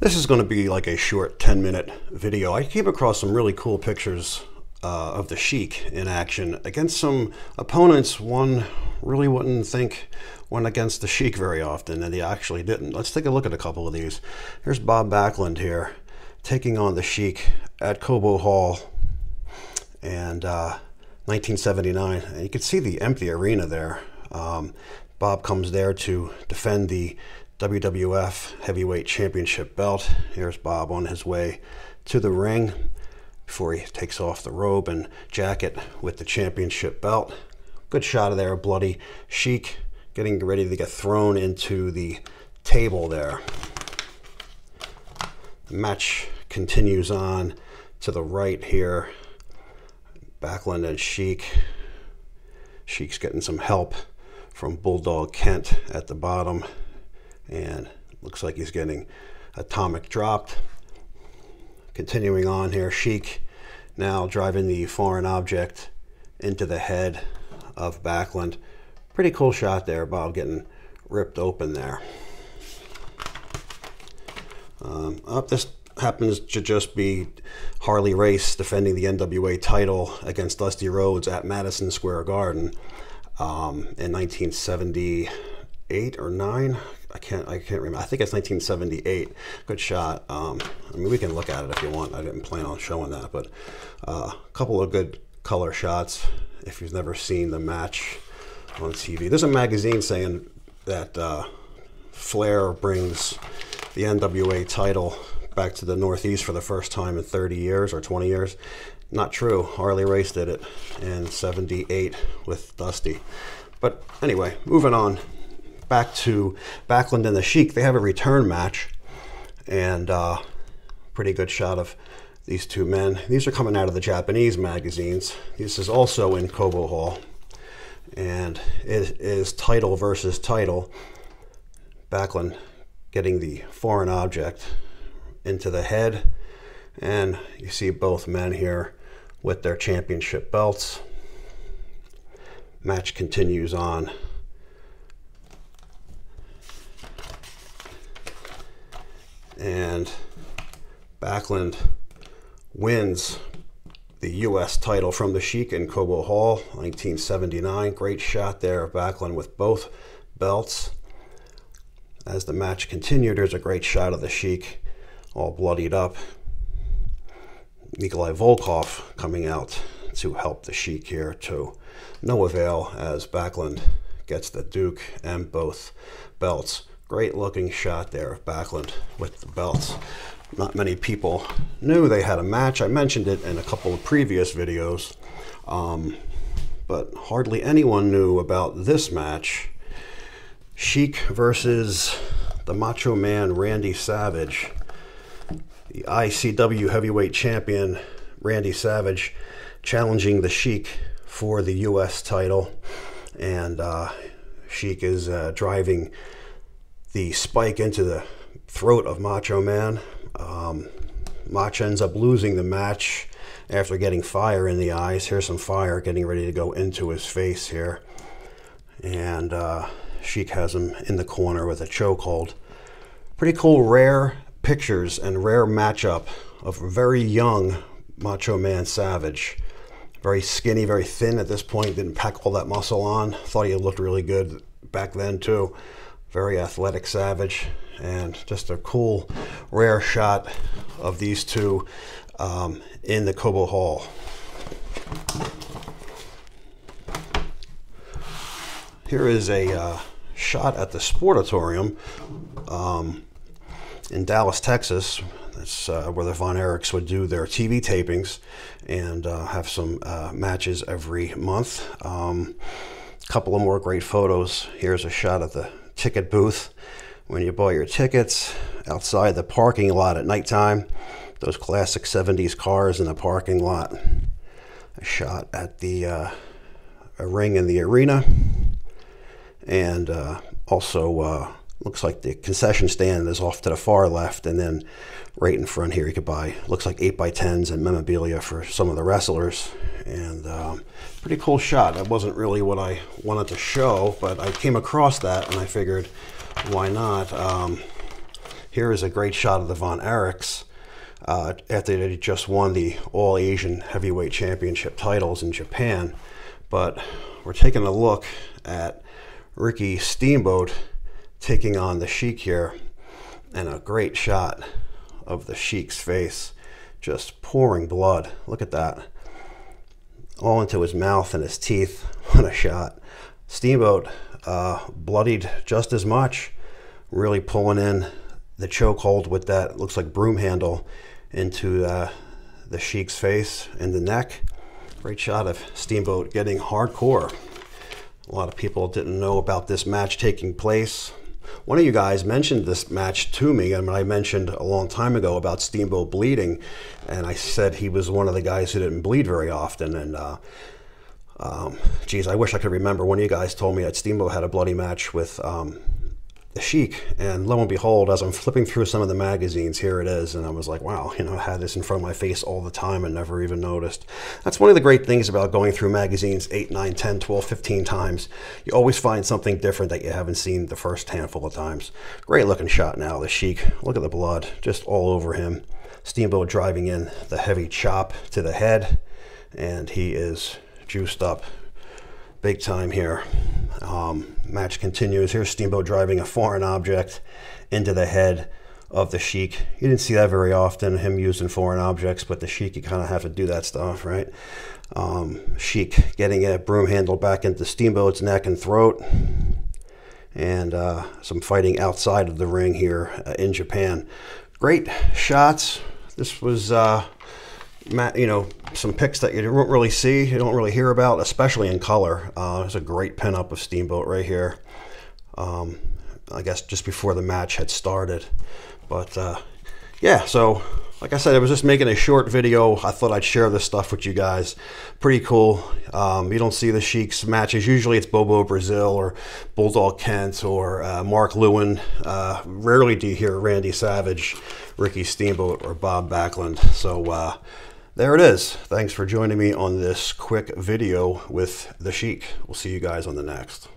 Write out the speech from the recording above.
This is going to be like a short 10-minute video. I came across some really cool pictures of the Sheik in action against some opponents one really wouldn't think went against the Sheik very often, and he actually didn't. Let's take a look at a couple of these. Here's Bob Backlund here taking on the Sheik at Cobo Hall and 1979. And you can see the empty arena there. Bob comes there to defend the WWF Heavyweight Championship belt. Here's Bob on his way to the ring before he takes off the robe and jacket with the championship belt. Good shot of there, bloody Sheik getting ready to get thrown into the table there. The match continues on to the right here. Backlund and Sheik. Sheik's getting some help from Bulldog Kent at the bottom. And looks like he's getting atomic dropped. Continuing on here, Sheik now driving the foreign object into the head of Backlund. Pretty cool shot there, Bob getting ripped open there. This happens to just be Harley Race defending the NWA title against Dusty Rhodes at Madison Square Garden in 1978 or 9. I can't remember. I think it's 1978. Good shot. I mean, we can look at it if you want. I didn't plan on showing that, but a couple of good color shots if you've never seen the match on TV. There's a magazine saying that Flair brings the NWA title back to the Northeast for the first time in 30 years or 20 years. Not true. Harley Race did it in 78 with Dusty. But anyway, moving on. Back to Backlund and the Sheik. They have a return match, and pretty good shot of these two men. These are coming out of the Japanese magazines. This is also in Cobo Hall, and it is title versus title. Backlund getting the foreign object into the head, and you see both men here with their championship belts. Match continues on. And Backlund wins the U.S. title from the Sheik in Cobo Hall, 1979. Great shot there of Backlund with both belts. As the match continued, there's a great shot of the Sheik all bloodied up. Nikolai Volkov coming out to help the Sheik here to no avail as Backlund gets the Duke and both belts. Great looking shot there of Backlund with the belts. Not many people knew they had a match. I mentioned it in a couple of previous videos, but hardly anyone knew about this match. Sheik versus the Macho Man Randy Savage. The ICW heavyweight champion Randy Savage challenging the Sheik for the U.S. title. And Sheik is driving the spike into the throat of Macho Man. Mach ends up losing the match after getting fire in the eyes. Here's some fire getting ready to go into his face here. And Sheik has him in the corner with a chokehold. Pretty cool, rare pictures and rare matchup of a very young Macho Man Savage. Very skinny, very thin at this point. Didn't pack all that muscle on. Thought he looked really good back then too. Very athletic Savage, and just a cool, rare shot of these two in the Cobo Hall. Here is a shot at the Sportatorium in Dallas, Texas. That's where the Von Erichs would do their TV tapings and have some matches every month. Couple of more great photos. Here's a shot at the ticket booth when you buy your tickets outside the parking lot at nighttime. Those classic 70s cars in the parking lot. A shot at the a ring in the arena, and also looks like the concession stand is off to the far left, and then right in front here you could buy, looks like 8x10s and memorabilia for some of the wrestlers. And pretty cool shot. That wasn't really what I wanted to show, but I came across that and I figured, why not? Here is a great shot of the Von Erichs after they just won the All Asian Heavyweight Championship titles in Japan. But we're taking a look at Ricky Steamboat taking on the Sheik here, and a great shot of the Sheik's face, just pouring blood. Look at that. All into his mouth and his teeth. What a shot. Steamboat bloodied just as much, really pulling in the chokehold with that, looks like broom handle, into the Sheik's face and the neck. Great shot of Steamboat getting hardcore. A lot of people didn't know about this match taking place. One of you guys mentioned this match to me, and I mentioned a long time ago about Steamboat bleeding, and I said he was one of the guys who didn't bleed very often. And geez, I wish I could remember. One of you guys told me that Steamboat had a bloody match with the Sheik, and lo and behold, as I'm flipping through some of the magazines, here it is, and I was like, wow, you know, I had this in front of my face all the time and never even noticed. That's one of the great things about going through magazines 8, 9, 10, 12, 15 times. You always find something different that you haven't seen the first handful of times. Great looking shot now, the Sheik. Look at the blood, just all over him. Steamboat driving in the heavy chop to the head, and he is juiced up big time here. Match continues. Here's Steamboat driving a foreign object into the head of the Sheik. You didn't see that very often, him using foreign objects, but the Sheik, you kind of have to do that stuff, right? Sheik getting a broom handle back into Steamboat's neck and throat, and some fighting outside of the ring here in Japan. Great shots. This was you know, some pics that you don't really see, you don't really hear about, especially in color. There's a great pinup of Steamboat right here. I guess just before the match had started. But yeah, so like I said, I was just making a short video. I thought I'd share this stuff with you guys. Pretty cool. You don't see the Sheik's matches. Usually it's Bobo Brazil or Bulldog Kent or Mark Lewin. Rarely do you hear Randy Savage, Ricky Steamboat, or Bob Backlund. So there it is. Thanks for joining me on this quick video with the Sheik. We'll see you guys on the next.